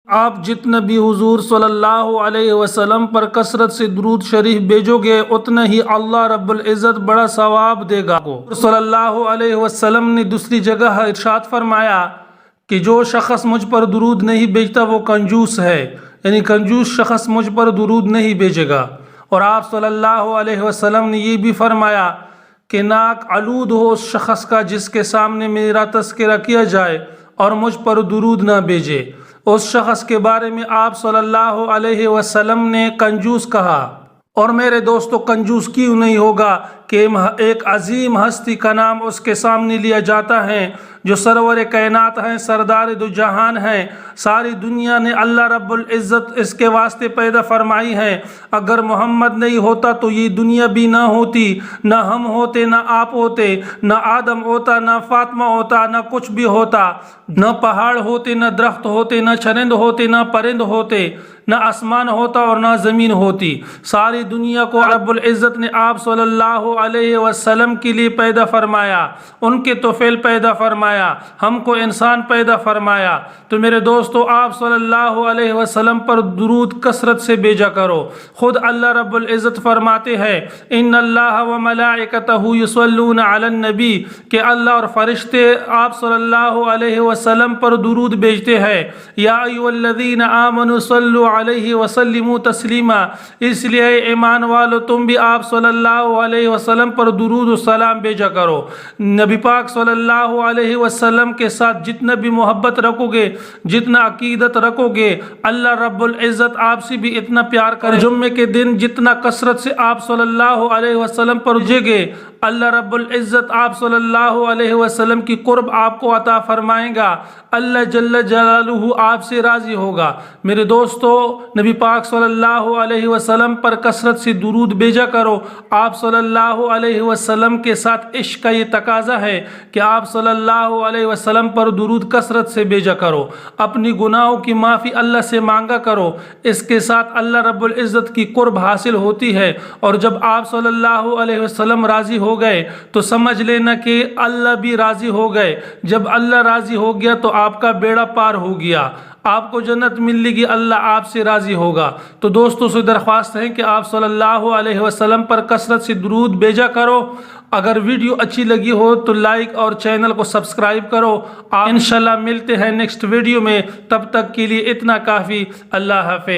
آپ جتنا بھی حضور صلی اللہ علیہ وسلم پر کثرت سے درود شریف بھیجو گے اتنا ہی اللہ رب العزت بڑا ثواب دے گا۔ صلی اللہ علیہ وسلم نے دوسری جگہ ارشاد فرمایا کہ جو شخص مجھ پر درود نہیں بھیجتا وہ کنجوس ہے، یعنی کنجوس شخص مجھ پر درود نہیں بھیجے گا۔ اور آپ صلی اللہ علیہ وسلم نے یہ بھی فرمایا کہ ناک آلود ہو اس شخص کا جس کے سامنے میرا تذکرہ کیا جائے اور مجھ پر درود نہ بھیجے، اس شخص کے بارے میں آپ صلی اللہ علیہ وسلم نے کنجوس کہا۔ اور میرے دوستو، کنجوس کیوں نہیں ہوگا کہ ایک عظیم ہستی کا نام اس کے سامنے لیا جاتا ہے جو سرور کائنات ہیں، سردار دو جہان ہیں، ساری دنیا نے اللہ رب العزت اس کے واسطے پیدا فرمائی ہے۔ اگر محمد نہیں ہوتا تو یہ دنیا بھی نہ ہوتی، نہ ہم ہوتے، نہ آپ ہوتے، نہ آدم ہوتا، نہ فاطمہ ہوتا، نہ کچھ بھی ہوتا، نہ پہاڑ ہوتے، نہ درخت ہوتے، نہ چرند ہوتے، نہ پرند ہوتے، نہ آسمان ہوتا اور نہ زمین ہوتی۔ ساری دنیا کو رب العزت نے آپ صلی اللہ علیہ وسلم کے لیے پیدا فرمایا، ان کے طفیل پیدا فرمایا، ہم کو انسان پیدا فرمایا۔ تو میرے دوستو، آپ صلی اللہ علیہ وسلم پر درود کثرت سے بھیجا کرو۔ خود اللہ رب العزت فرماتے ہیں ان اللہ وملائکتہ یصلون علی النبی، کہ اللہ اور فرشتے آپ صلی اللہ علیہ وسلم پر درود بھیجتے ہیں۔ یا ایھا الذین آمنوا صلوا علیہ وسلموا تسلیما، اس لیے ایمان والو تم بھی آپ صلی اللہ علیہ وسلم پر درود و سلام بھیجا کرو۔ نبی پاک صلی اللہ علیہ وسلم کے ساتھ جتنا بھی محبت رکھو گے، جتنا عقیدت رکھو گے، اللہ رب العزت آپ سے بھی اتنا پیار کرے۔ جمعے کے دن جتنا کثرت سے آپ صلی اللہ علیہ وسلم پر بھیجے گے، اللہ رب العزت آپ صلی اللہ علیہ وسلم کی قرب آپ کو عطا فرمائے گا، اللہ جل جلالہ آپ سے راضی ہوگا۔ میرے دوستو، نبی پاک صلی اللہ علیہ وسلم پر کثرت سے درود بھیجا کرو۔ آپ صلی اللہ علیہ وسلم کے ساتھ عشق کا یہ تقاضا ہے کہ آپ صلی اللہ علیہ وسلم پر درود کثرت سے بھیجا کرو، اپنی گناہوں کی معافی اللہ سے مانگا کرو، اس کے ساتھ اللہ رب العزت کی قرب حاصل ہوتی ہے۔ اور جب آپ صلی اللہ علیہ وسلم راضی ہو گئے تو سمجھ لینا کہ اللہ بھی راضی ہو گئے۔ جب اللہ راضی ہو گیا تو آپ کا بیڑا پار ہو گیا، آپ کو جنت ملے گی، اللہ آپ سے راضی ہوگا۔ تو دوستوں سے درخواست ہے کہ آپ صلی اللہ علیہ وسلم پر کثرت سے درود بھیجا کرو۔ اگر ویڈیو اچھی لگی ہو تو لائک اور چینل کو سبسکرائب کرو۔ انشاءاللہ ملتے ہیں نیکسٹ ویڈیو میں، تب تک کے لیے اتنا کافی۔ اللہ حافظ۔